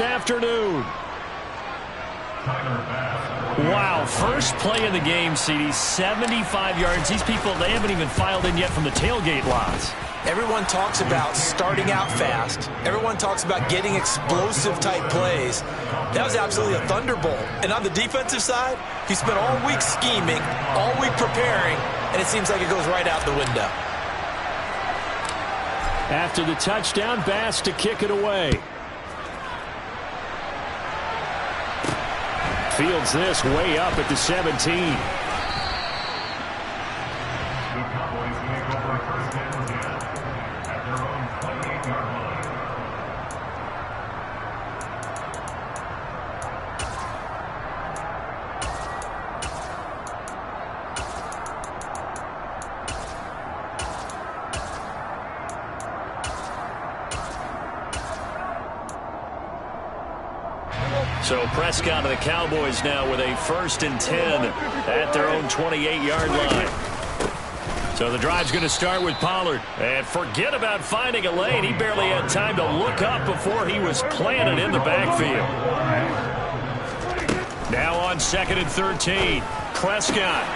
Afternoon. Wow, first play of the game, CD, 75 yards. These people, they haven't even filed in yet from the tailgate lots. Everyone talks about starting out fast. Everyone talks about getting explosive type plays. That was absolutely a thunderbolt. And on the defensive side, he spent all week scheming, all week preparing, and it seems like it goes right out the window. After the touchdown, Bass to kick it away. Fields this way up at the 17. So Prescott of the Cowboys now with a 1st and 10 at their own 28-yard line. So the drive's going to start with Pollard. And forget about finding a lane. He barely had time to look up before he was planted in the backfield. Now on 2nd and 13. Prescott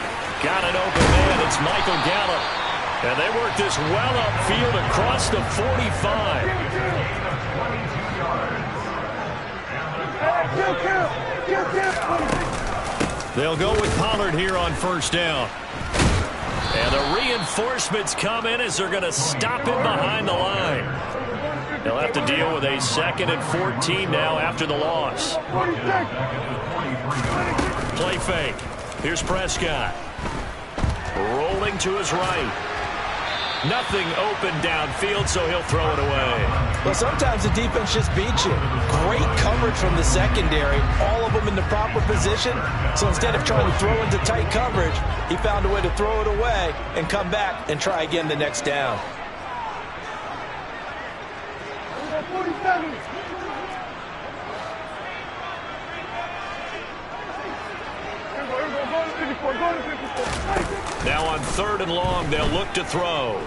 got an open man. It's Michael Gallup. And they work this well upfield across the 45. They'll go with Pollard here on 1st down. And the reinforcements come in as they're going to stop him behind the line. They'll have to deal with a 2nd and 14 now after the loss. Play fake. Here's Prescott. Rolling to his right. Nothing open downfield, so he'll throw it away. Well, sometimes the defense just beats you. Great coverage from the secondary, all of them in the proper position. So instead of trying to throw into tight coverage, he found a way to throw it away and come back and try again the next down. Now on 3rd and long, they'll look to throw.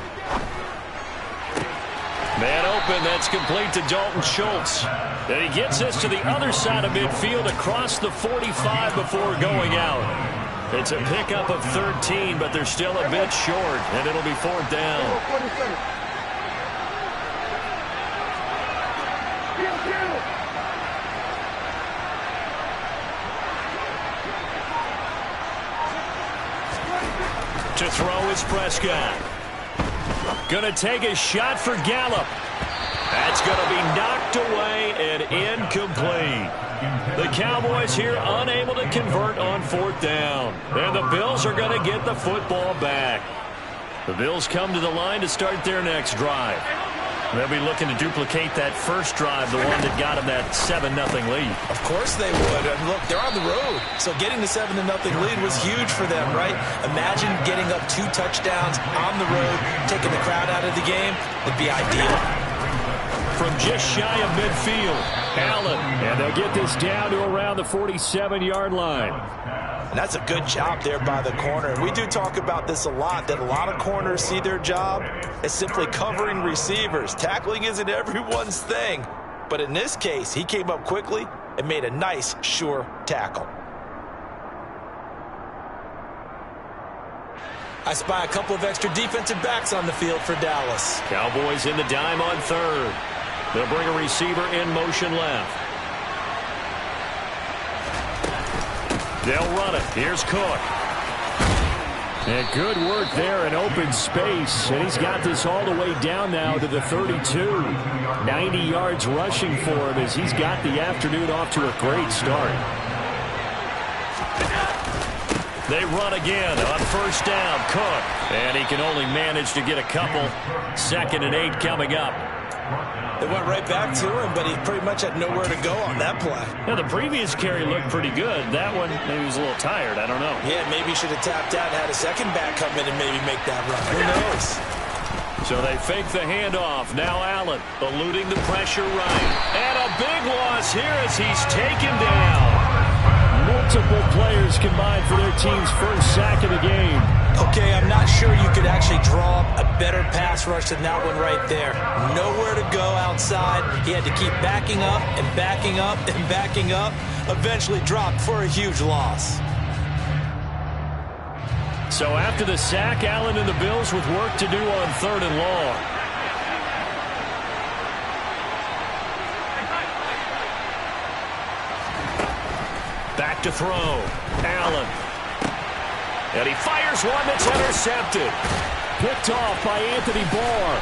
Man open, that's complete to Dalton Schultz. And he gets this to the other side of midfield across the 45 before going out. It's a pickup of 13, but they're still a bit short, and it'll be 4th down. To throw is Prescott. Gonna take a shot for Gallup. That's gonna be knocked away and incomplete. The Cowboys here unable to convert on 4th down. And the Bills are gonna get the football back. The Bills come to the line to start their next drive. They'll be looking to duplicate that first drive, the one that got them that 7-0 lead. Of course they would. Look, they're on the road, so getting the 7-0 lead was huge for them, right? Imagine getting up 2 touchdowns on the road, taking the crowd out of the game. It'd be ideal. From just shy of midfield, Allen, and they'll get this down to around the 47-yard line. And that's a good job there by the corner. And we do talk about this a lot, that a lot of corners see their job as simply covering receivers. Tackling isn't everyone's thing. But in this case, he came up quickly and made a nice, sure tackle. I spy a couple of extra defensive backs on the field for Dallas. Cowboys in the dime on 3rd. They'll bring a receiver in motion left. They'll run it. Here's Cook. And good work there in open space. And he's got this all the way down now to the 32. 90 yards rushing for him as he's got the afternoon off to a great start. They run again on 1st down. Cook. And he can only manage to get a couple. 2nd and 8 coming up. They went right back to him, but he pretty much had nowhere to go on that play. Now, the previous carry looked pretty good. That one, maybe he was a little tired. I don't know. Yeah, maybe he should have tapped out and had a second back come in and maybe make that run. Who knows? So they fake the handoff. Now Allen eluding the pressure right. And a big loss here as he's taken down. multiple players combined for their team's first sack of the game. Okay, I'm not sure you could actually draw up a better pass rush than that one right there. Nowhere to go outside. He had to keep backing up and backing up and backing up. Eventually dropped for a huge loss. So after the sack, Allen and the Bills with work to do on 3rd and long. Back to throw. Allen. And he fires one that's intercepted. Picked off by Anthony Barr.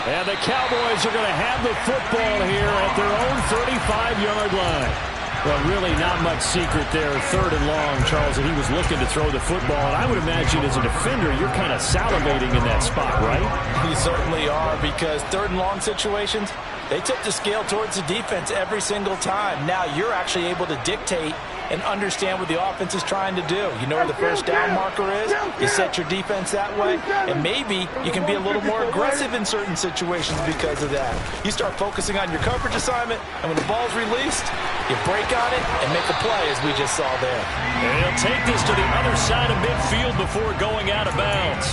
And the Cowboys are going to have the football here at their own 35-yard line. Well, really not much secret there. 3rd and long, Charles, and he was looking to throw the football. And I would imagine as a defender, you're kind of salivating in that spot, right? You certainly are, because 3rd and long situations, they tip the scale towards the defense every single time. Now you're actually able to dictate and understand what the offense is trying to do. You know where the first down marker is. You set your defense that way, and maybe you can be a little more aggressive in certain situations because of that. You start focusing on your coverage assignment, and when the ball's released, you break on it and make a play, as we just saw there. And he'll take this to the other side of midfield before going out of bounds.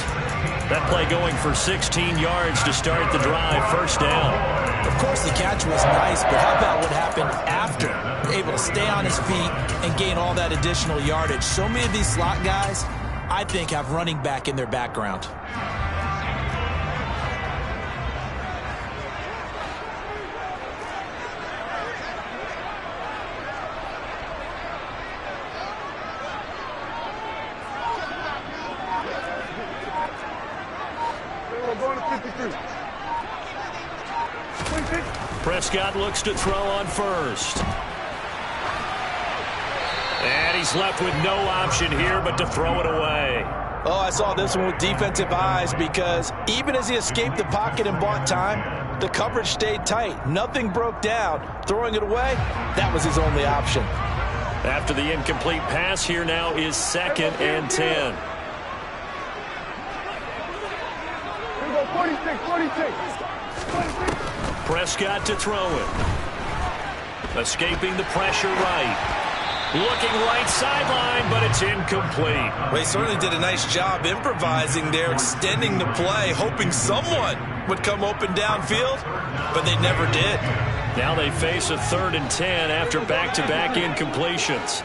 That play going for 16 yards to start the drive, 1st down. Of course, the catch was nice, but how about what happened after? Able to stay on his feet and gain all that additional yardage. So many of these slot guys, I think, have running back in their background. Prescott looks to throw on 1st. And he's left with no option here but to throw it away. Oh, I saw this one with defensive eyes, because even as he escaped the pocket and bought time, the coverage stayed tight. Nothing broke down. Throwing it away, that was his only option. After the incomplete pass, here now is 2nd and 10. Here we go, 46. Prescott to throw it. Escaping the pressure right. Looking right sideline, but it's incomplete. Well, he certainly did a nice job improvising there, extending the play, hoping someone would come open downfield, but they never did. Now they face a 3rd and 10 after back-to-back incompletions.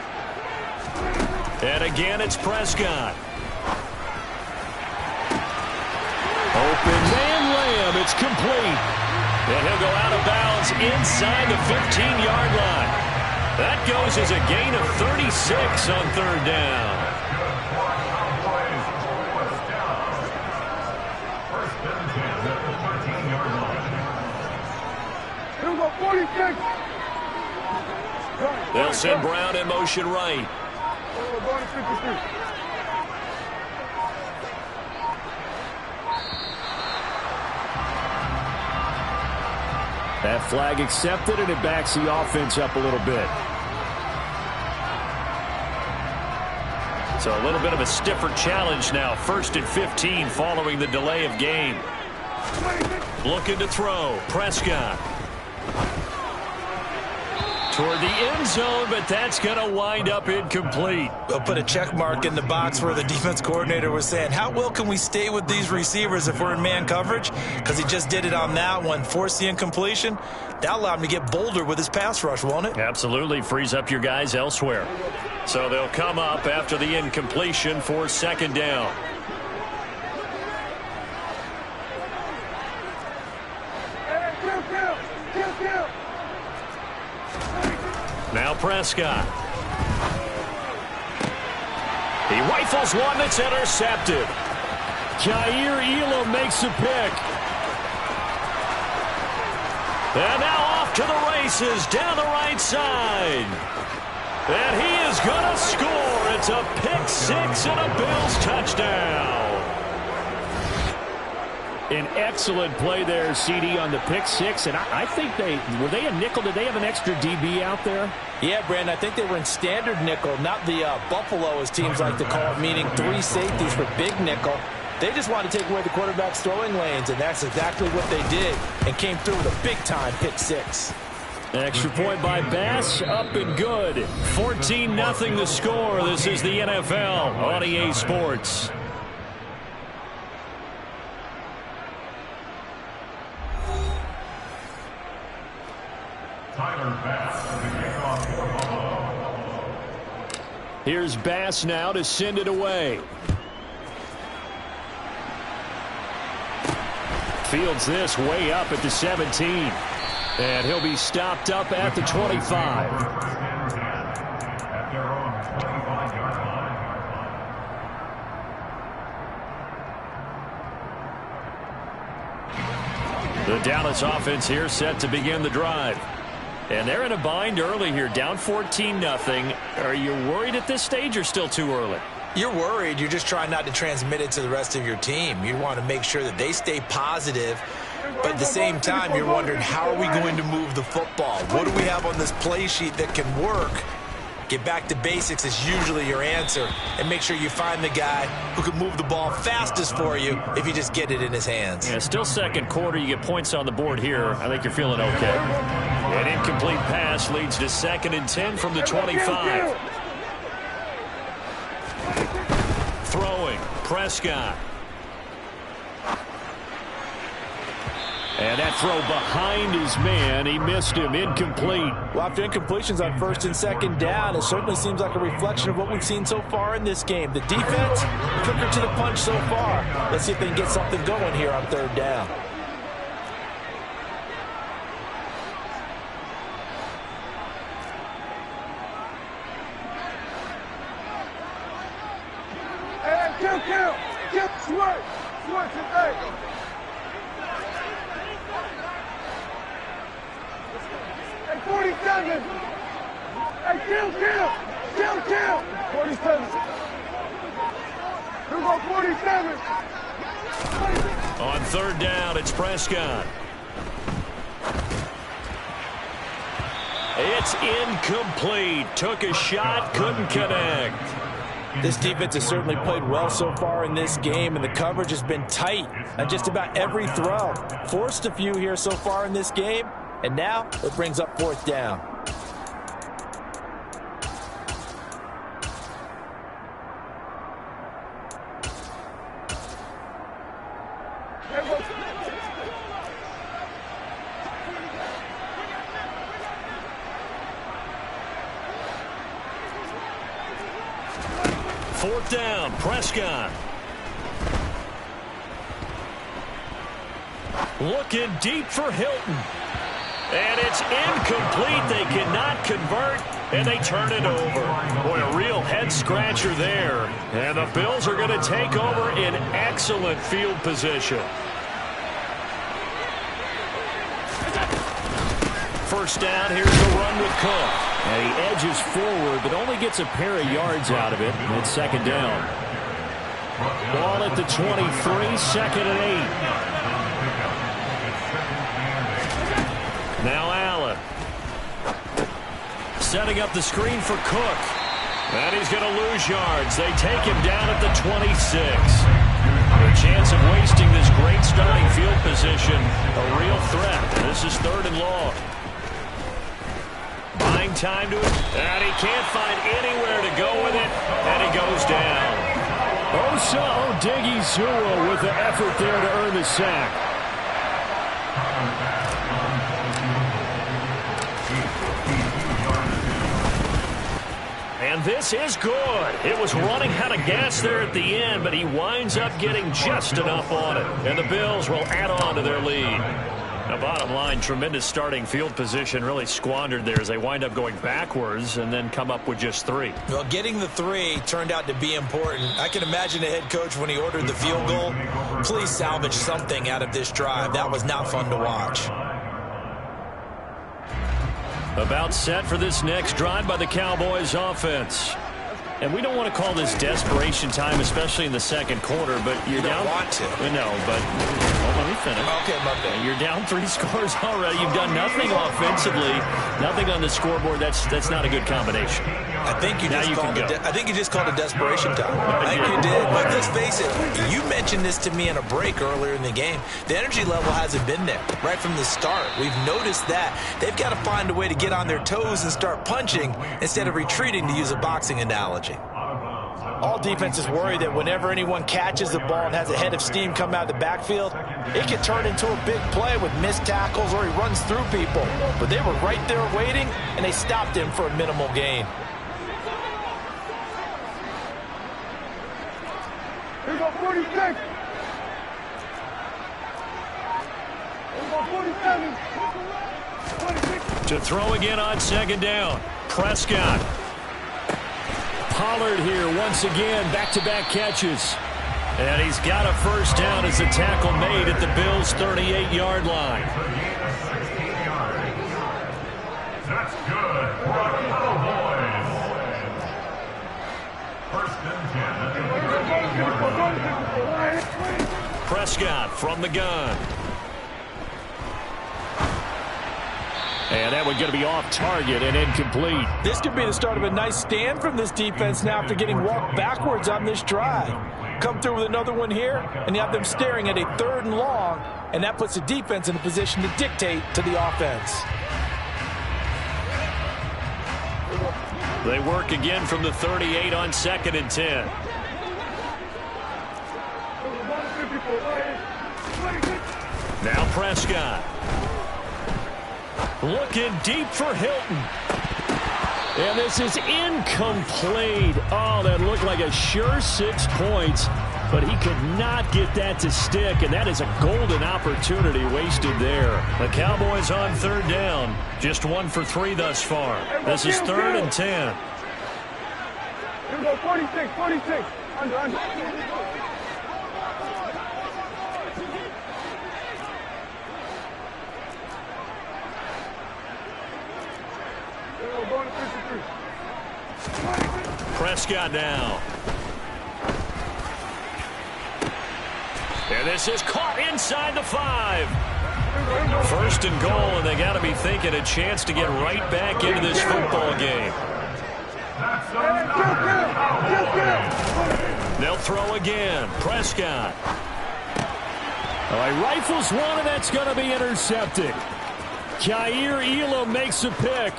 And again, it's Prescott. Open man layup. It's complete. And he'll go out of bounds inside the 15-yard line. That goes as a gain of 36 on 3rd down. Here we go, 46. They'll send Brown in motion right. We're going to 53. That flag accepted, and it backs the offense up a little bit. So a little bit of a stiffer challenge now. 1st and 15 following the delay of game. Looking to throw. Prescott. Toward the end zone, but that's going to wind up incomplete. We'll put a check mark in the box where the defense coordinator was saying, how well can we stay with these receivers if we're in man coverage? Because he just did it on that one, forced the incompletion. That allowed him to get bolder with his pass rush, won't it? Absolutely. Frees up your guys elsewhere. So they'll come up after the incompletion for 2nd down. Now Prescott. He rifles one that's intercepted. Jair Elam makes a pick. And now off to the races down the right side. And he is going to score. It's a pick six and a Bills touchdown. An excellent play there, CD, on the pick six. And I think were they a nickel? Did they have an extra DB out there? Yeah, Brandon, I think they were in standard nickel, not the Buffalo, as teams like to call it, meaning 3 safeties for big nickel. They just wanted to take away the quarterback's throwing lanes, and that's exactly what they did, and came through with a big-time pick six. Extra point by Bass, up and good. 14-0 the score. This is the NFL on EA Sports. Here's Bass now to send it away. Fields this way up at the 17. And he'll be stopped up at the 25. The Dallas offense here set to begin the drive. And they're in a bind early here, down 14-0. Are you worried at this stage or still too early? You're worried. You're just trying not to transmit it to the rest of your team. You want to make sure that they stay positive. But at the same time, you're wondering, how are we going to move the football? What do we have on this play sheet that can work? Get back to basics is usually your answer. And make sure you find the guy who can move the ball fastest for you if you just get it in his hands. Yeah, still second quarter. You get points on the board here. I think you're feeling okay. An incomplete pass leads to 2nd and 10 from the 25. Throwing, Prescott. And that throw behind his man. He missed him. Incomplete. Well, after incompletions on 1st and 2nd down, it certainly seems like a reflection of what we've seen so far in this game. The defense, quicker to the punch so far. Let's see if they can get something going here on 3rd down. Kill, switch, hey. Hey, 47. Hey, kill. 47. Who go 47? On 3rd down, it's Prescott. It's incomplete. Took a shot, couldn't connect. This defense has certainly played well so far in this game, and the coverage has been tight on just about every throw. Forced a few here so far in this game, and now it brings up 4th down. Fourth down, Prescott. Looking deep for Hilton. And it's incomplete. They cannot convert, and they turn it over. Boy, a real head-scratcher there. And the Bills are going to take over in excellent field position. First down, here's the run with Cook. And he edges forward, but only gets a pair of yards out of it. And it's 2nd down. Ball at the 23, 2nd and 8. Now Allen. Setting up the screen for Cook. And he's going to lose yards. They take him down at the 26. A chance of wasting this great starting field position. A real threat. This is 3rd and long. Buying time to it, and he can't find anywhere to go with it, and he goes down. Osa Odighizuwa with the effort there to earn the sack. And this is good. It was running out of gas there at the end, but he winds up getting just enough on it, and the Bills will add on to their lead. Now, bottom line, tremendous starting field position, really squandered there as they wind up going backwards and then come up with just 3. Well, getting the 3 turned out to be important. I can imagine the head coach when he ordered the field goal. Please salvage something out of this drive. That was not fun to watch. About set for this next drive by the Cowboys offense. And we don't want to call this desperation time, especially in the 2nd quarter, but you're down. Want to. No, but well, let me finish. Okay, my bad. You're down 3 scores already. You've done nothing offensively, nothing on the scoreboard. That's not a good combination. I think you just called a desperation time. I think you did. But let's face it, you mentioned this to me in a break earlier in the game. The energy level hasn't been there right from the start. We've noticed that. They've got to find a way to get on their toes and start punching instead of retreating, to use a boxing analogy. All defenses worry that whenever anyone catches the ball and has a head of steam come out of the backfield, it can turn into a big play with missed tackles or he runs through people. But they were right there waiting, and they stopped him for a minimal gain. Here we go, 46. Here we go, 47. 26. To throw again on second down. Prescott. Pollard here once again, back-to-back catches. And he's got a first down as the tackle made at the Bills' 38-yard line. That's good for the Cowboys. First and 10. Prescott from the gun. And that one's going to be off target and incomplete. This could be the start of a nice stand from this defense now after getting walked backwards on this drive. Come through with another one here, and you have them staring at a 3rd and long, and that puts the defense in a position to dictate to the offense. They work again from the 38 on 2nd and 10. Now Prescott. Looking deep for Hilton. And this is incomplete. Oh, that looked like a sure 6 points, but he could not get that to stick, and that is a golden opportunity wasted there. The Cowboys on 3rd down. Just 1 for 3 thus far. This is 3rd and 10. Here we go, 46, 46. Under. Prescott now. And this is caught inside the 5. 1st and goal, and they got to be thinking a chance to get right back into this football game. They'll throw again. Prescott. He rifles one, and that's going to be intercepted. Kaiir Elam makes a pick.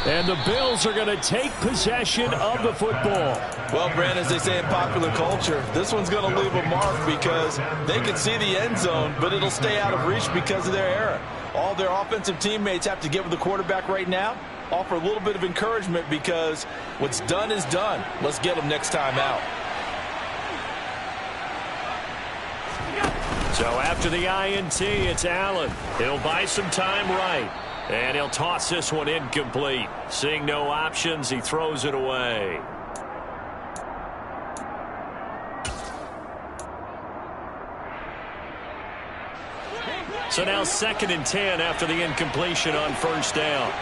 And the Bills are going to take possession of the football. Well, Brand, as they say in popular culture, this one's going to leave a mark because they can see the end zone, but it'll stay out of reach because of their error. All their offensive teammates have to get with the quarterback right now, offer a little bit of encouragement because what's done is done. Let's get them next time out. So after the INT, it's Allen. He'll buy some time right. And he'll toss this one incomplete. Seeing no options, he throws it away. So now 2nd and 10 after the incompletion on 1st down.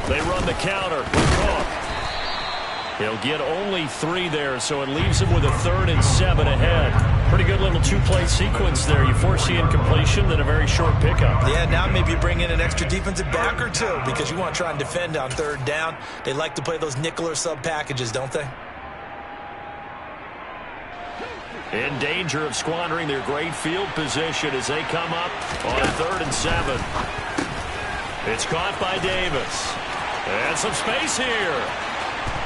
They run the counter with Cook. He'll get only 3 there, so it leaves him with a 3rd and 7 ahead. Pretty good little 2-play sequence there. You force the incompletion, then a very short pickup. Yeah, now maybe bring in an extra defensive back or 2 because you want to try and defend on 3rd down. They like to play those nickel or sub packages, don't they? In danger of squandering their great field position as they come up on 3rd and 7. It's caught by Davis. And some space here.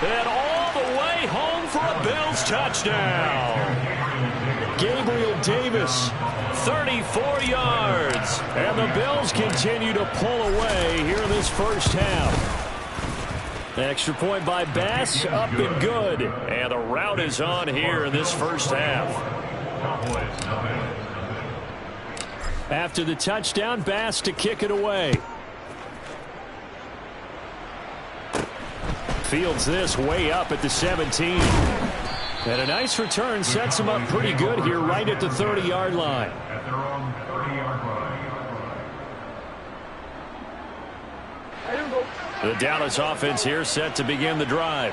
And all the way home for a Bills touchdown. Gabriel Davis, 34 yards. And the Bills continue to pull away here in this first half. Extra point by Bass, up and good. And the rout is on here in this first half. After the touchdown, Bass to kick it away. Fields this way up at the 17. And a nice return sets him up pretty good here right at the 30-yard line. The Dallas offense here set to begin the drive.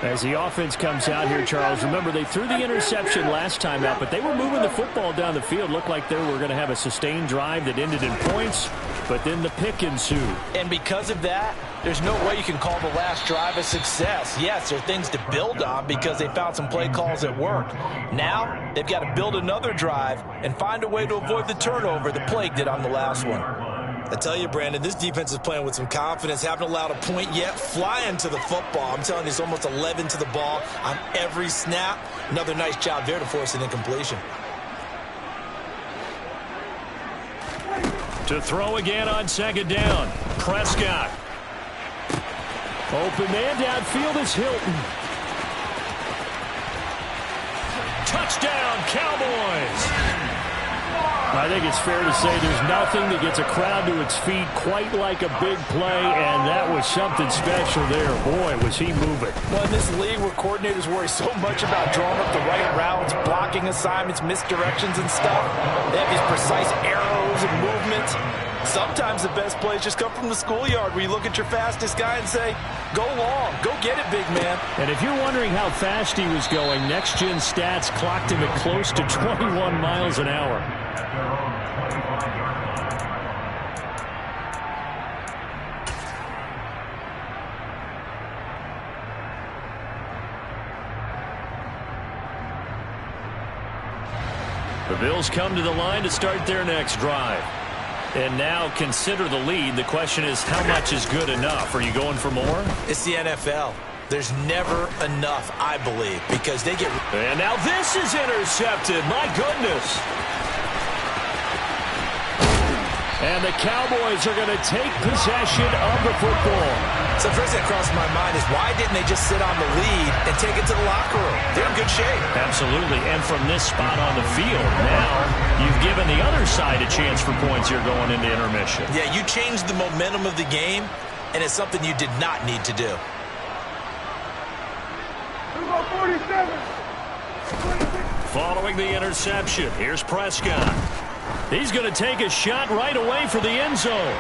As the offense comes out here, Charles, remember they threw the interception last time out, but they were moving the football down the field. Looked like they were going to have a sustained drive that ended in points, but then the pick ensued. And because of that, there's no way you can call the last drive a success. Yes, there are things to build on because they found some play calls that worked. Now, they've got to build another drive and find a way to avoid the turnover the Plague did on the last one. I tell you, Brandon, this defense is playing with some confidence. Haven't allowed a point yet. Flying to the football. I'm telling you, it's almost 11 to the ball on every snap. Another nice job there to force an incompletion. To throw again on second down. Prescott. Open man downfield is Hilton. Touchdown, Cowboys. I think it's fair to say there's nothing that gets a crowd to its feet quite like a big play, and that was something special there. Boy, was he moving. Well, in this league where coordinators worry so much about drawing up the right routes, blocking assignments, misdirections and stuff, they have these precise arrows and movements. Sometimes the best plays just come from the schoolyard where you look at your fastest guy and say, go long, go get it, big man. And if you're wondering how fast he was going, next-gen stats clocked him at close to 21 miles an hour. The Bills come to the line to start their next drive. And now consider the lead. The question is, how much is good enough? Are you going for more? It's the NFL. There's never enough, I believe, because they get... And now this is intercepted. My goodness. And the Cowboys are going to take possession of the football. So first thing that crossed my mind is why didn't they just sit on the lead and take it to the locker room? They're in good shape. Absolutely. And from this spot on the field, now you've given the other side a chance for points here going into intermission. Yeah, you changed the momentum of the game, and it's something you did not need to do. 47. Following the interception, here's Prescott. He's going to take a shot right away for the end zone.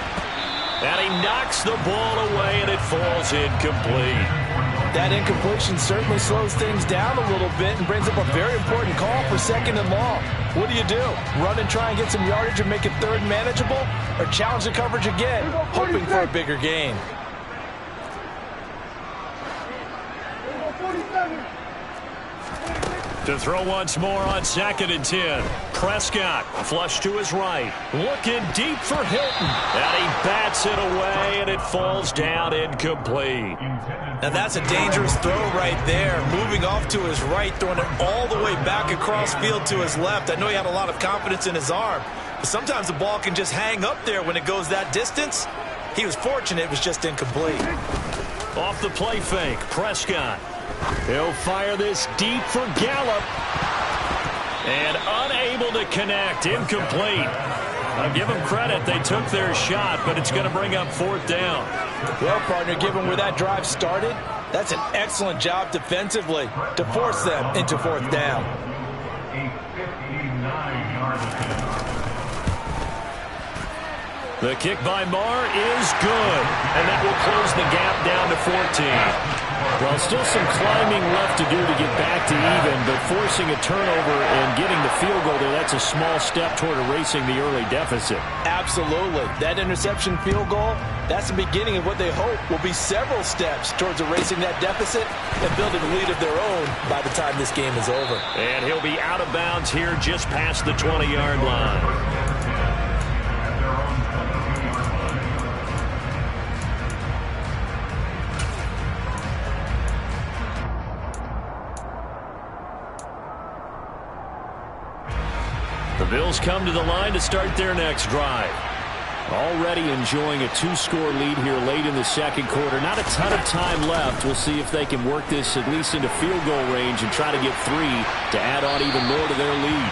And he knocks the ball away, and it falls incomplete. That incompletion certainly slows things down a little bit and brings up a very important call for second and long. What do? Run and try and get some yardage and make it third manageable? Or challenge the coverage again, hoping for a bigger gain? 47. To throw once more on 2nd and 10. Prescott flush to his right. Looking deep for Hilton. And he bats it away, and it falls down incomplete. Now that's a dangerous throw right there. Moving off to his right, throwing it all the way back across field to his left. I know he had a lot of confidence in his arm, but sometimes the ball can just hang up there when it goes that distance. He was fortunate it was just incomplete. Off the play fake, Prescott. He'll fire this deep for Gallup. And unable to connect. Incomplete. I'll give them credit. They took their shot, but it's going to bring up 4th down. Well, partner, given where that drive started, that's an excellent job defensively to force them into 4th down. The kick by Marr is good. And that will close the gap down to 14. Well, still some climbing left to do to get back to even, but forcing a turnover and getting the field goal there, that's a small step toward erasing the early deficit. Absolutely. That interception field goal, that's the beginning of what they hope will be several steps towards erasing that deficit and building a lead of their own by the time this game is over. And he'll be out of bounds here just past the 20-yard line. The Bills come to the line to start their next drive. Already enjoying a 2-score lead here late in the second quarter. Not a ton of time left. We'll see if they can work this at least into field goal range and try to get 3 to add on even more to their lead.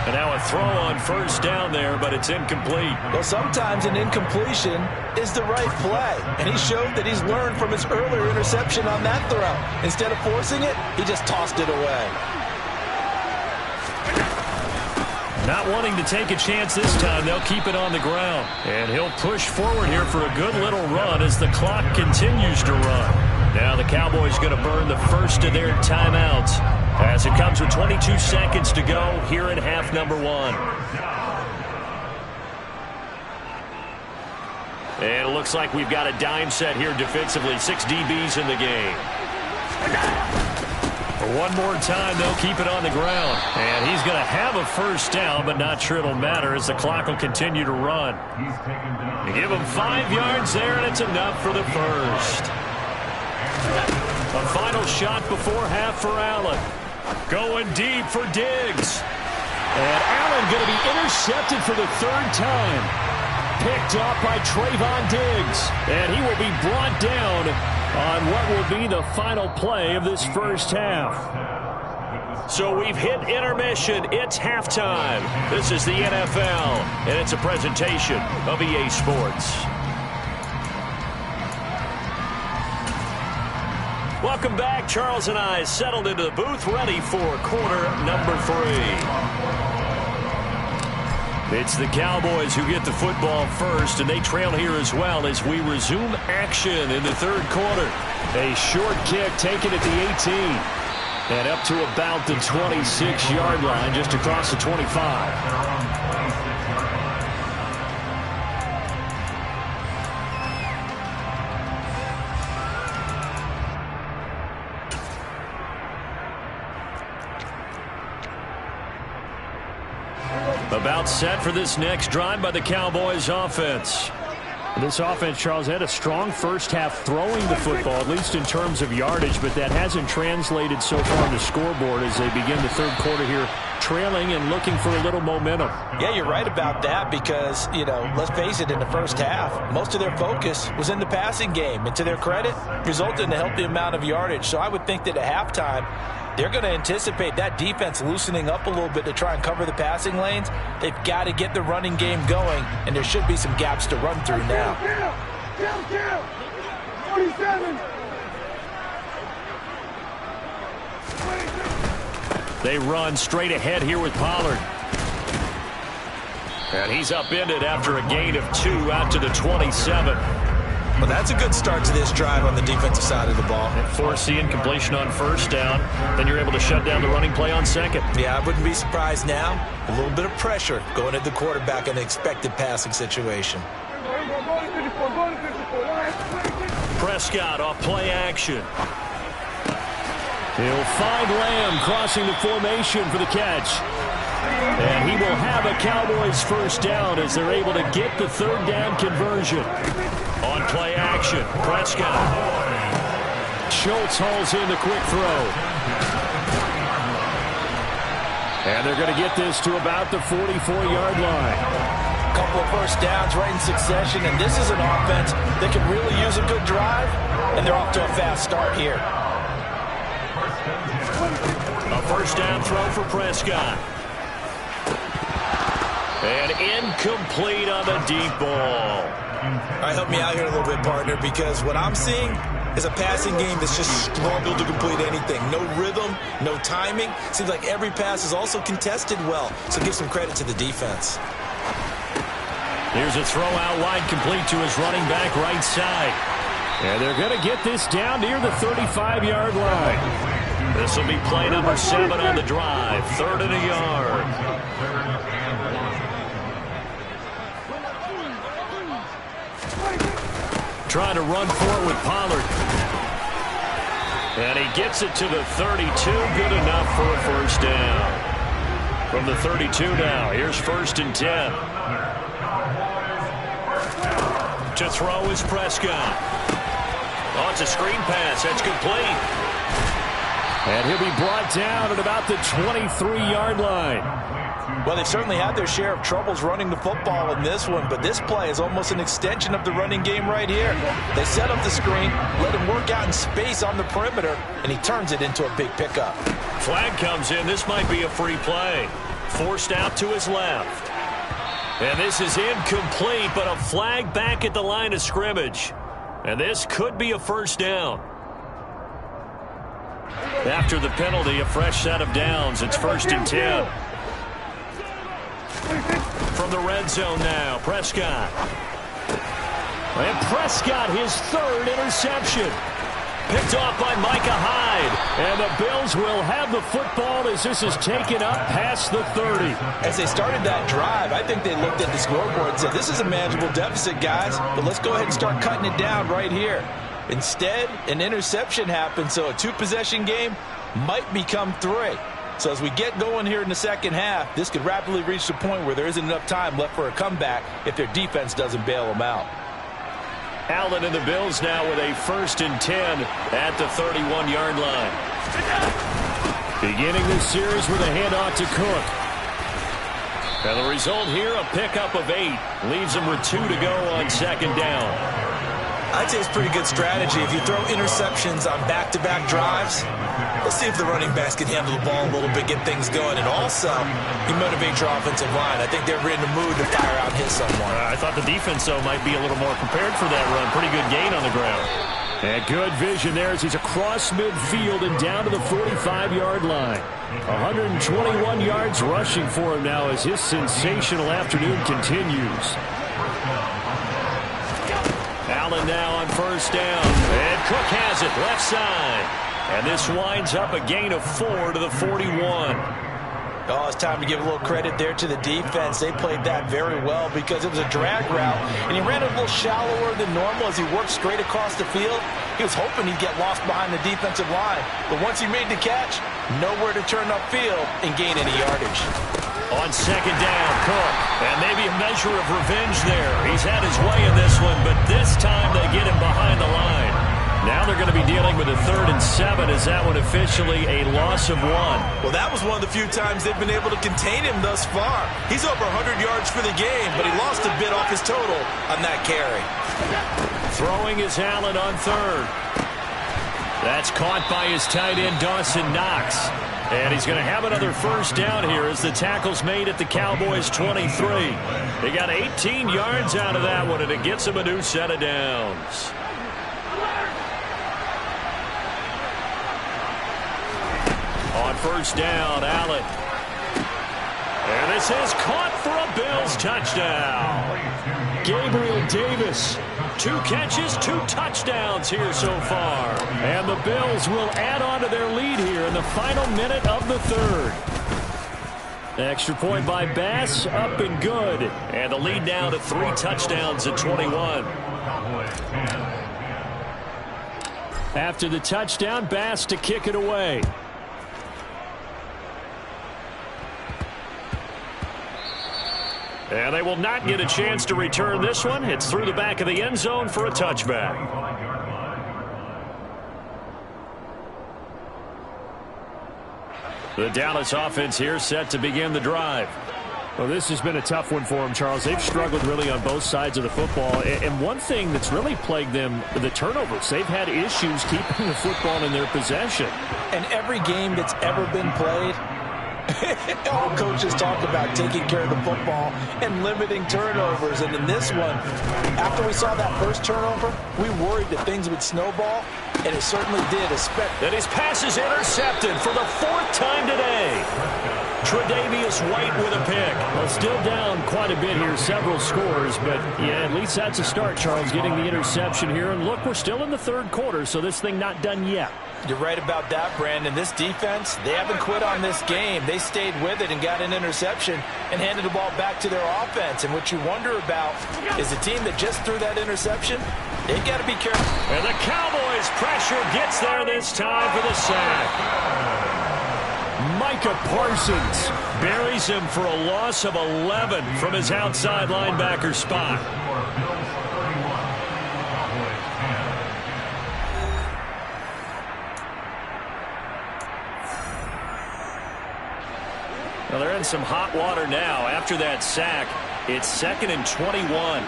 And now a throw on 1st down there, but it's incomplete. Well, sometimes an incompletion is the right play. And he showed that he's learned from his earlier interception on that throw. Instead of forcing it, he just tossed it away. Not wanting to take a chance this time, they'll keep it on the ground. And he'll push forward here for a good little run as the clock continues to run. Now the Cowboys going to burn the first of their timeouts as it comes with 22 seconds to go here in half number 1. And it looks like we've got a dime set here defensively. 6 DBs in the game. One more time, they'll keep it on the ground. And he's going to have a first down, but not sure it'll matter as the clock will continue to run. You give him 5 yards there, and it's enough for the first. A final shot before half for Allen. Going deep for Diggs. And Allen going to be intercepted for the 3rd time. Picked up by Trayvon Diggs. And he will be brought down on what will be the final play of this first half. So we've hit intermission. It's halftime. This is the NFL, and it's a presentation of EA Sports. Welcome back. Charles and I settled into the booth, ready for quarter number 3. It's the Cowboys who get the football first, and they trail here as well as we resume action in the 3rd quarter. A short kick taken at the 18 and up to about the 26-yard line, just across the 25. About set for this next drive by the Cowboys offense. This offense, Charles, had a strong first half throwing the football, at least in terms of yardage, but that hasn't translated so far on the scoreboard as they begin the 3rd quarter here, trailing and looking for a little momentum. Yeah, you're right about that because, you know, let's face it, in the first half, most of their focus was in the passing game. And to their credit, resulted in a healthy amount of yardage. So I would think that at halftime, they're going to anticipate that defense loosening up a little bit to try and cover the passing lanes. They've got to get the running game going, and there should be some gaps to run through now. 47. They run straight ahead here with Pollard. And he's upended after a gain of 2 out to the 27. Well, that's a good start to this drive on the defensive side of the ball. Force the incompletion on first down. Then you're able to shut down the running play on second. Yeah, I wouldn't be surprised now. A little bit of pressure going at the quarterback in an expected passing situation. Prescott off play action. He'll find Lamb crossing the formation for the catch. And he will have a Cowboys first down as they're able to get the 3rd down conversion. On play action, Prescott. Schultz hauls in the quick throw. And they're going to get this to about the 44-yard line. A couple of first downs right in succession, and this is an offense that can really use a good drive, and they're off to a fast start here. A first down throw for Prescott. And incomplete on the deep ball. All right, help me out here a little bit, partner, because what I'm seeing is a passing game that's just struggled to complete anything. No rhythm, no timing. Seems like every pass is also contested well, so give some credit to the defense. Here's a throw out wide, complete to his running back right side. And they're going to get this down near the 35-yard line. This will be play number 7 on the drive. 3rd and a yard. Trying to run for it with Pollard. And he gets it to the 32. Good enough for a first down. From the 32 now, here's 1st and 10. To throw is Prescott. Oh, it's a screen pass. That's complete. And he'll be brought down at about the 23-yard line. Well, they've certainly had their share of troubles running the football in this one, but this play is almost an extension of the running game right here. They set up the screen, let him work out in space on the perimeter, and he turns it into a big pickup. Flag comes in. This might be a free play. Forced out to his left. And this is incomplete, but a flag back at the line of scrimmage. And this could be a first down. After the penalty, a fresh set of downs. It's 1st and 10. From the red zone now, Prescott. And Prescott, his 3rd interception. picked off by Micah Hyde. And the Bills will have the football as this is taken up past the 30. As they started that drive, I think they looked at the scoreboard and said, this is a manageable deficit, guys, but let's go ahead and start cutting it down right here. Instead, an interception happened, so a two-possession game might become 3. So as we get going here in the second half, this could rapidly reach the point where there isn't enough time left for a comeback if their defense doesn't bail them out. Allen and the Bills now with a 1st and 10 at the 31-yard line. Beginning this series with a handoff to Cook. And the result here, a pickup of 8. Leaves them with 2 to go on 2nd down. I'd say it's pretty good strategy. If you throw interceptions on back-to-back drives, let's see if the running backs can handle the ball a little bit, get things going. And also, you motivate your offensive line. I think they're in the mood to fire out and hit someone. I thought the defense, though, might be a little more prepared for that run. Pretty good gain on the ground. And good vision there as he's across midfield and down to the 45-yard line. 121 yards rushing for him now as his sensational afternoon continues. Allen now on 1st down. And Cook has it left side. And this winds up a gain of 4 to the 41. Oh, it's time to give a little credit there to the defense. They played that very well because it was a drag route, and he ran a little shallower than normal as he worked straight across the field. He was hoping he'd get lost behind the defensive line, but once he made the catch, nowhere to turn upfield and gain any yardage. On 2nd down, Cook, and maybe a measure of revenge there. He's had his way in this one, but this time they get him behind the line. Now they're going to be dealing with a 3rd and 7. Is that one officially a loss of 1? Well, that was one of the few times they've been able to contain him thus far. He's over 100 yards for the game, but he lost a bit off his total on that carry. Throwing is Allen on 3rd. That's caught by his tight end, Dawson Knox. And he's going to have another 1st down here as the tackle's made at the Cowboys' 23. They got 18 yards out of that one, and it gets them a new set of downs. On 1st down, Allen. And this is caught for a Bills touchdown. Gabriel Davis, 2 catches, 2 touchdowns here so far. And the Bills will add on to their lead here in the final minute of the 3rd. Extra point by Bass, up and good. And the lead now to 3 touchdowns at 21. After the touchdown, Bass to kick it away. And they will not get a chance to return this one. It's through the back of the end zone for a touchback. The Dallas offense here set to begin the drive. Well, this has been a tough one for them, Charles. They've struggled really on both sides of the football. And one thing that's really plagued them, the turnovers. They've had issues keeping the football in their possession. And every game that's ever been played, all coaches talk about taking care of the football and limiting turnovers. And in this one, after we saw that first turnover, we worried that things would snowball, and it certainly did. And his pass is intercepted for the 4th time today. Tre'Davious White with a pick. Well, still down quite a bit here, several scores, but yeah, at least that's a start, Charles, getting the interception here. And look, we're still in the 3rd quarter, so this thing not done yet. You're right about that, Brandon. This defense, they haven't quit on this game. They stayed with it and got an interception and handed the ball back to their offense. And what you wonder about is the team that just threw that interception, they've got to be careful. And the Cowboys' pressure gets there this time for the sack. Micah Parsons buries him for a loss of 11 from his outside linebacker spot. Well, they're in some hot water now. After that sack, it's 2nd and 21.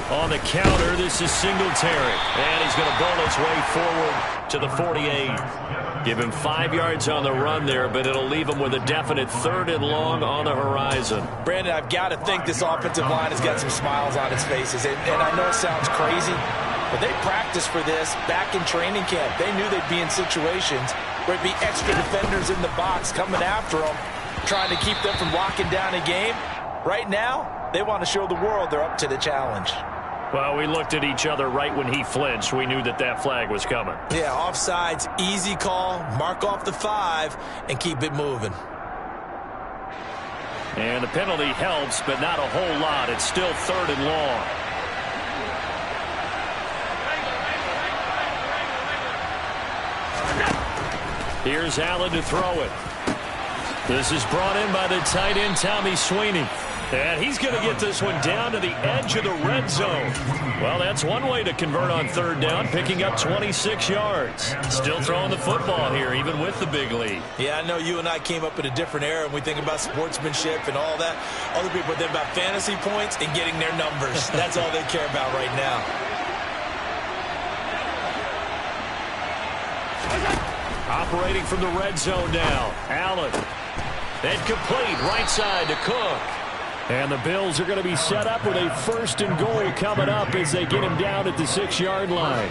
On the counter, this is Singletary. And he's going to bowl his way forward to the 48. Give him 5 yards on the run there, but it'll leave him with a definite 3rd and long on the horizon. Brandon, I've got to think this offensive line has got some smiles on its faces. And I know it sounds crazy, but they practiced for this back in training camp. They knew they'd be in situations where it'd be extra defenders in the box coming after them, trying to keep them from locking down a game. Right now, they want to show the world they're up to the challenge. Well, we looked at each other right when he flinched. We knew that that flag was coming. Yeah, offsides, easy call. Mark off the 5 and keep it moving. And the penalty helps, but not a whole lot. It's still 3rd and long. Here's Allen to throw it. This is brought in by the tight end, Tommy Sweeney. And he's going to get this one down to the edge of the red zone. Well, that's one way to convert on 3rd down, picking up 26 yards. Still throwing the football here, even with the big lead. Yeah, I know you and I came up in a different era, and we think about sportsmanship and all that. Other people think about fantasy points and getting their numbers. That's all they care about right now. Operating from the red zone now. Allen. And complete right side to Cook. And the Bills are going to be set up with a 1st and goal coming up as they get him down at the 6-yard line.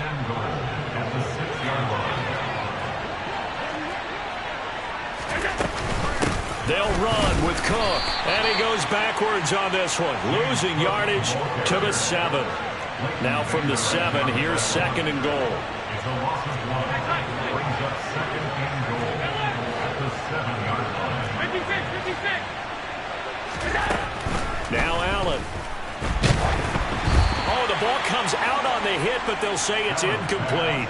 They'll run with Cook. And he goes backwards on this one. Losing yardage to the 7. Now from the 7, here's 2nd and goal. Now Allen. Oh, the ball comes out on the hit, but they'll say it's incomplete.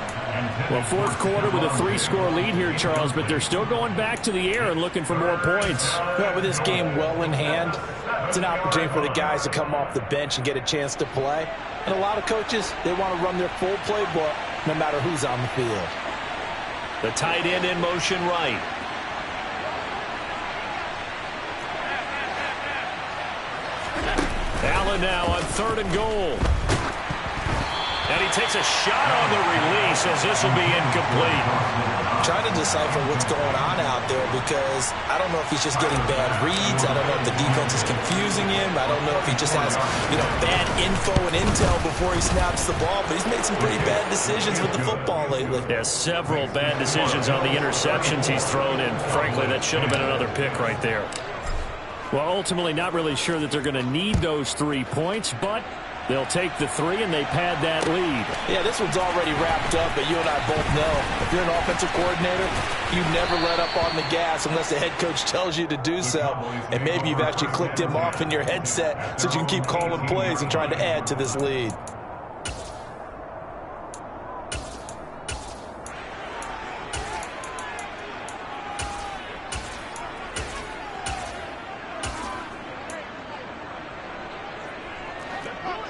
Well, 4th quarter with a 3-score lead here, Charles, but they're still going back to the air and looking for more points. Well, with this game well in hand, it's an opportunity for the guys to come off the bench and get a chance to play. And a lot of coaches, they want to run their full playbook no matter who's on the field. The tight end in motion right. Allen now on 3rd and goal. And he takes a shot on the release as this will be incomplete. Trying to decipher what's going on out there because I don't know if he's just getting bad reads. I don't know if the defense is confusing him. I don't know if he just has, bad info and intel before he snaps the ball. But he's made some pretty bad decisions with the football lately. Yeah, several bad decisions on the interceptions he's thrown, and frankly, that should have been another pick right there. Well, ultimately, not really sure that they're going to need those 3 points, but they'll take the 3 and they pad that lead. Yeah, this one's already wrapped up, but you and I both know if you're an offensive coordinator, you never let up on the gas unless the head coach tells you to do so. And maybe you've actually clicked him off in your headset so you can keep calling plays and trying to add to this lead.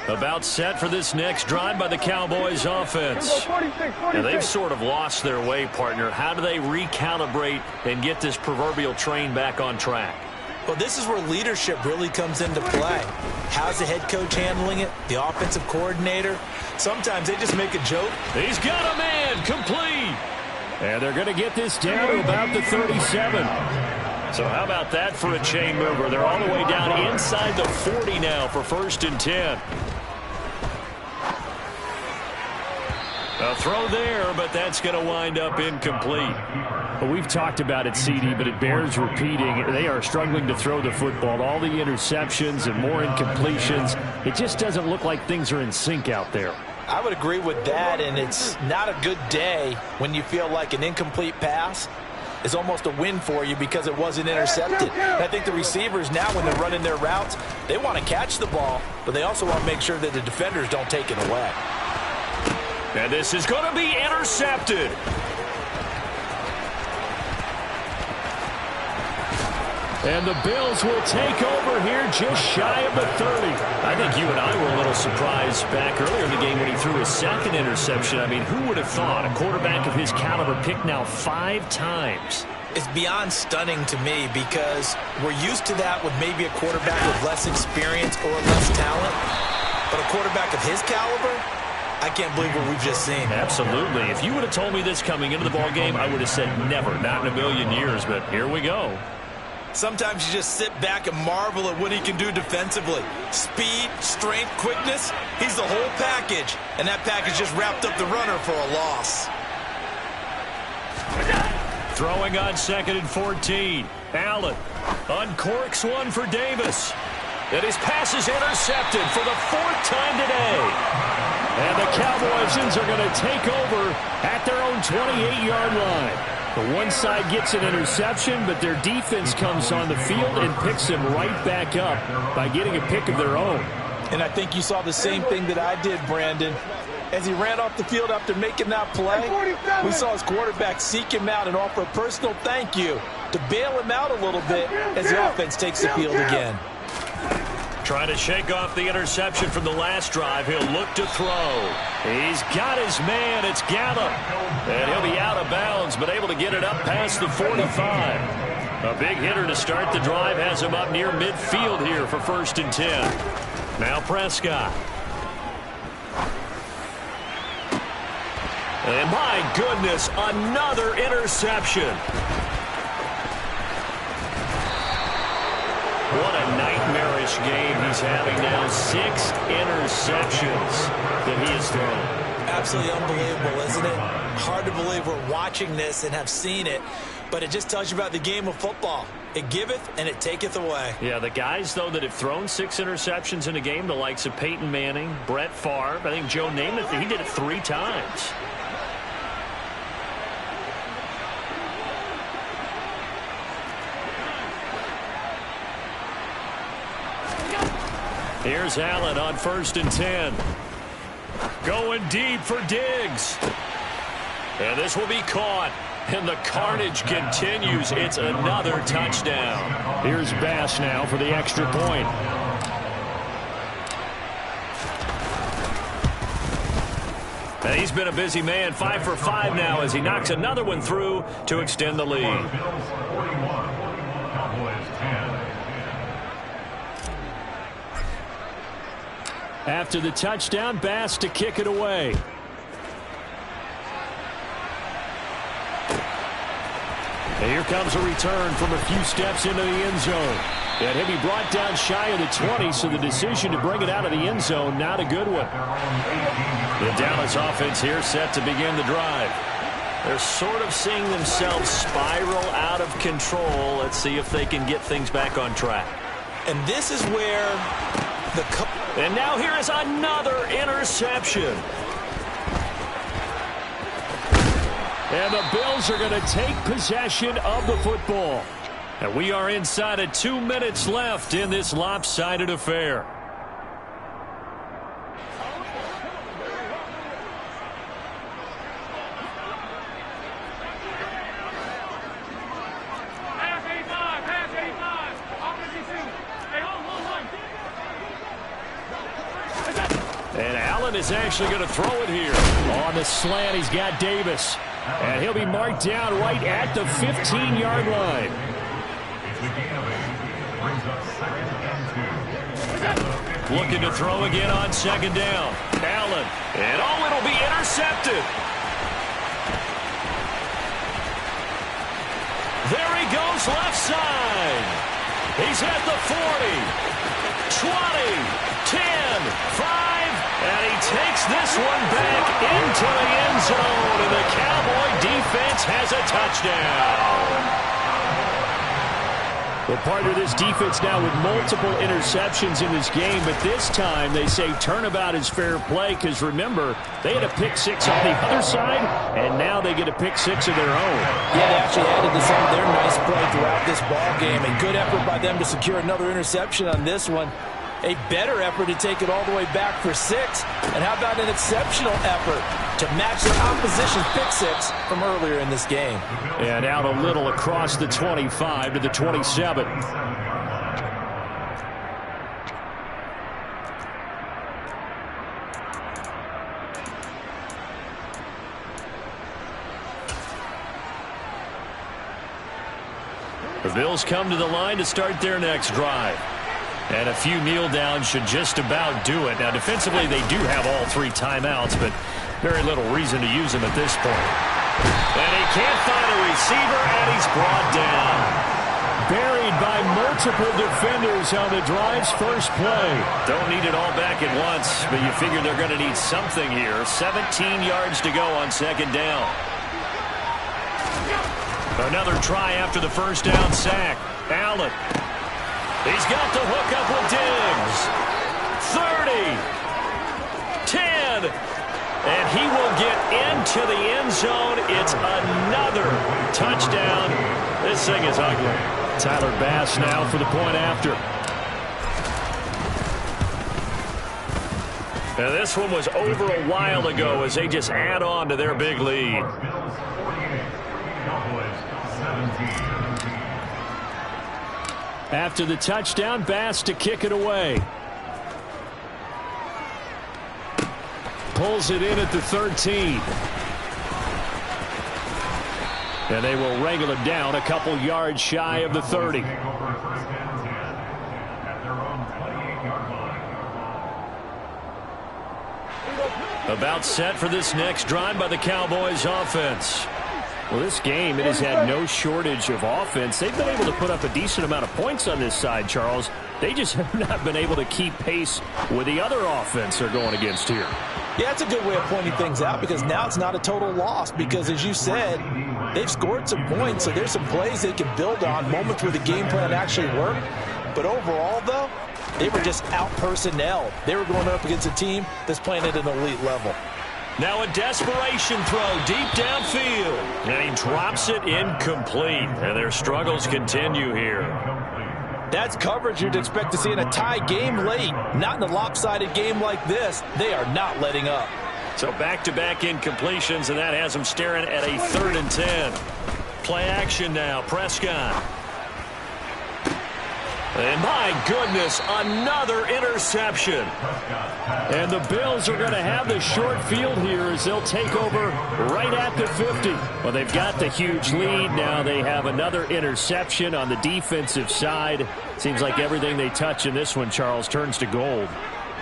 About set for this next drive by the Cowboys offense. 46. Now, they've sort of lost their way, partner. How do they recalibrate and get this proverbial train back on track? Well, this is where leadership really comes into play. How's the head coach handling it? The offensive coordinator? Sometimes they just make a joke. He's got a man, complete. And they're going to get this down to about the 37. So how about that for a chain mover? They're all the way down inside the 40 now for 1st and 10. A throw there, but that's going to wind up incomplete. Well, we've talked about it, CD, but it bears repeating. They are struggling to throw the football. All the interceptions and more incompletions. It just doesn't look like things are in sync out there. I would agree with that, and it's not a good day when you feel like an incomplete pass is almost a win for you because it wasn't intercepted. And I think the receivers now, when they're running their routes, they want to catch the ball, but they also want to make sure that the defenders don't take it away. And this is going to be intercepted. And the Bills will take over here just shy of the 30. I think you and I were a little surprised back earlier in the game when he threw his 2nd interception. I mean, who would have thought a quarterback of his caliber picked now 5 times? It's beyond stunning to me because we're used to that with maybe a quarterback with less experience or less talent. But a quarterback of his caliber, I can't believe what we've just seen. Absolutely. If you would have told me this coming into the ballgame, I would have said never, not in a million years. But here we go. Sometimes you just sit back and marvel at what he can do defensively. Speed, strength, quickness, he's the whole package. And that package just wrapped up the runner for a loss. Throwing on 2nd and 14. Allen uncorks one for Davis. And his pass is intercepted for the 4th time today. And the Cowboys are going to take over at their own 28-yard line. The one side gets an interception, but their defense comes on the field and picks them right back up by getting a pick of their own. And I think you saw the same thing that I did, Brandon. As he ran off the field after making that play, we saw his quarterback seek him out and offer a personal thank you to bail him out a little bit as the offense takes the field again. Trying to shake off the interception from the last drive. He'll look to throw. He's got his man. It's Gallup. And he'll be out of bounds, but able to get it up past the 45. A big hitter to start the drive has him up near midfield here for 1st and 10. Now Prescott. And my goodness, another interception. What a nightmarish game he's having now. 6 interceptions that he has thrown. Absolutely unbelievable, isn't it? Hard to believe we're watching this and have seen it, but it just tells you about the game of football. It giveth and it taketh away. Yeah, the guys, though, that have thrown 6 interceptions in a game, the likes of Peyton Manning, Brett Favre, I think Joe Namath, he did it 3 times. Here's Allen on 1st and 10. Going deep for Diggs. And this will be caught. And the carnage continues. It's another touchdown. Here's Bass now for the extra point. And he's been a busy man. 5 for 5 now as he knocks another one through to extend the lead. After the touchdown, Bass to kick it away. And here comes a return from a few steps into the end zone. And he'll be brought down shy of the 20, so the decision to bring it out of the end zone, not a good one. The Dallas offense here set to begin the drive. They're sort of seeing themselves spiral out of control. Let's see if they can get things back on track. And this is where and now here is another interception. And the Bills are going to take possession of the football. And we are inside of 2 minutes left in this lopsided affair. And Allen is actually going to throw it here. On the slant, he's got Davis. And he'll be marked down right at the 15-yard line. Looking to throw again on 2nd down. Allen. And it'll be intercepted. There he goes left side. He's at the 40, 20, 10, 5. And he takes this one back into the end zone. And the Cowboy defense has a touchdown. Well, partner, this defense now with multiple interceptions in this game, but this time they say turnabout is fair play because, remember, they had a pick-6 on the other side, and now they get a pick-6 of their own. Yeah, they actually added to some of their nice play throughout this ball game. A good effort by them to secure another interception on this one. A better effort to take it all the way back for 6. And how about an exceptional effort to match their opposition's pick-6 from earlier in this game. And out a little across the 25 to the 27. The Bills come to the line to start their next drive. And a few kneel downs should just about do it. Now, defensively, they do have all 3 timeouts, but very little reason to use them at this point. And he can't find a receiver, and he's brought down. Buried by multiple defenders on the drive's first play. Don't need it all back at once, but you figure they're going to need something here. 17 yards to go on 2nd down. Another try after the first down sack. Allen. He's got the hook up with Diggs. 30. 10. And he will get into the end zone. It's another touchdown. This thing is ugly. Tyler Bass now for the point after. Now this one was over a while ago as they just add on to their big lead. After the touchdown, Bass to kick it away. Pulls it in at the 13. And they will wrangle him down a couple yards shy of the 30. About set for this next drive by the Cowboys offense. Well, this game, it has had no shortage of offense. They've been able to put up a decent amount of points on this side, Charles. They just have not been able to keep pace with the other offense they're going against here. Yeah, it's a good way of pointing things out because now it's not a total loss because, as you said, they've scored some points, so there's some plays they can build on, moments where the game plan actually worked. But overall, though, they were just out-personnelled. They were going up against a team that's playing at an elite level. Now a desperation throw deep downfield. And he drops it incomplete. And their struggles continue here. That's coverage you'd expect to see in a tie game late. Not in a lopsided game like this. They are not letting up. So back-to-back incompletions, and that has them staring at a 3rd and 10. Play action now. Prescott. And my goodness, another interception. And the Bills are going to have the short field here as they'll take over right at the 50. Well, they've got the huge lead. Now they have another interception on the defensive side. Seems like everything they touch in this one, Charles, turns to gold.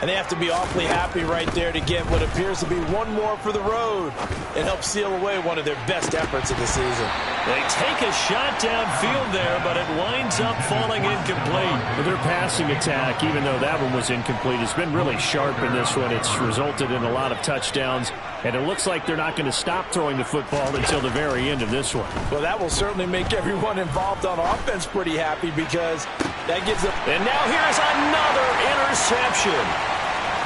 And they have to be awfully happy right there to get what appears to be one more for the road and help seal away one of their best efforts of the season. They take a shot downfield there, but it winds up falling incomplete. Their passing attack, even though that one was incomplete, has been really sharp in this one. It's resulted in a lot of touchdowns, and it looks like they're not going to stop throwing the football until the very end of this one. Well, that will certainly make everyone involved on offense pretty happy because that gives them... And now here's another interception.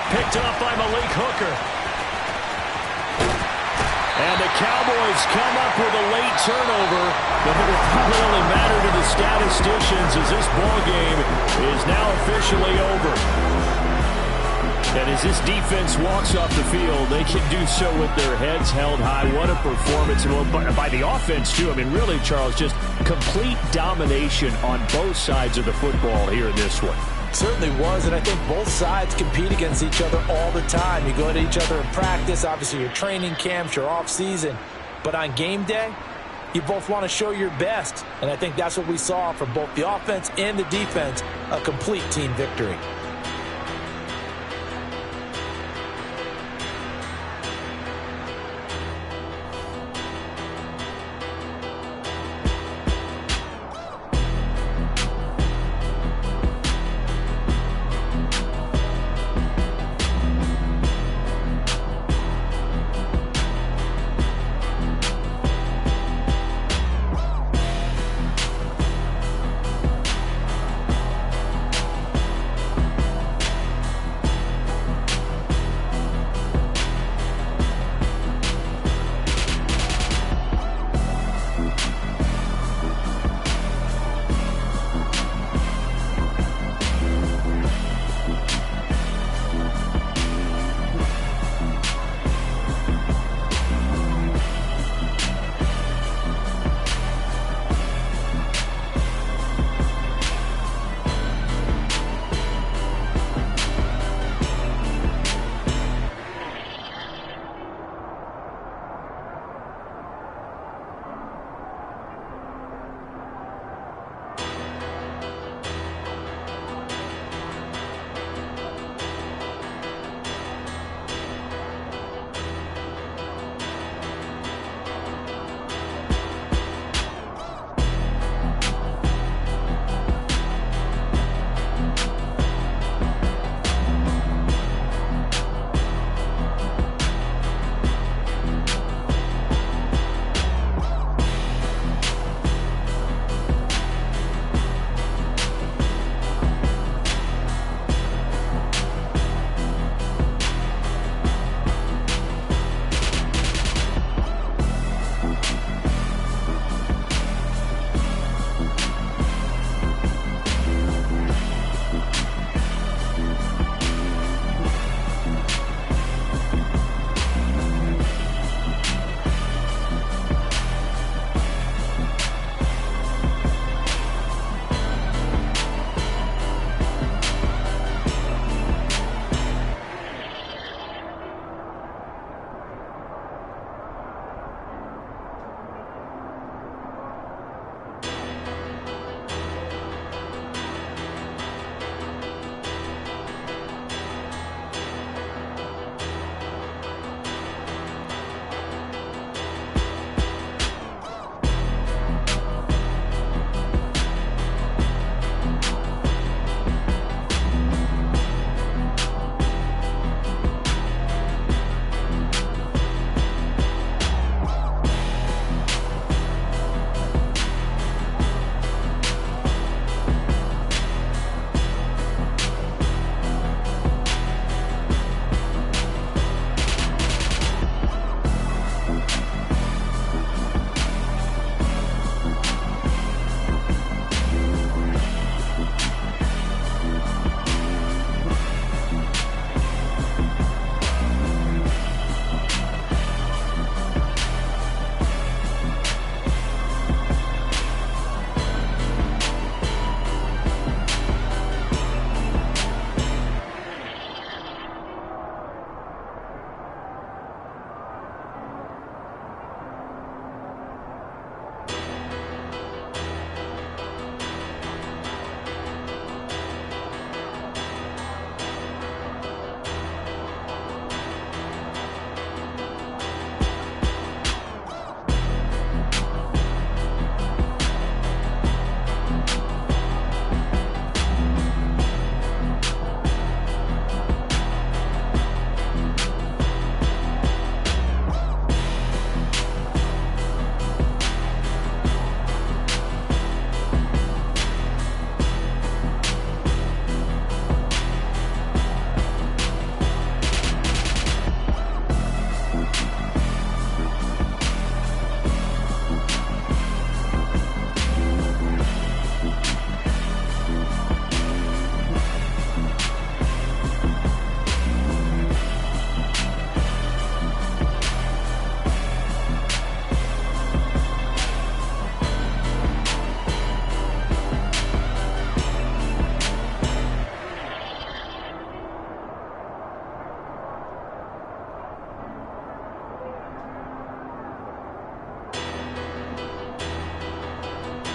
Picked up by Malik Hooker. And the Cowboys come up with a late turnover, but it will probably only matter to the statisticians as this ball game is now officially over. And as this defense walks off the field, they can do so with their heads held high. What a performance by the offense, too. I mean, really, Charles, just complete domination on both sides of the football here in this one. Certainly was, and I think both sides compete against each other all the time. You go into each other in practice, obviously your training camps, your off-season. But on game day, you both want to show your best. And I think that's what we saw from both the offense and the defense, a complete team victory.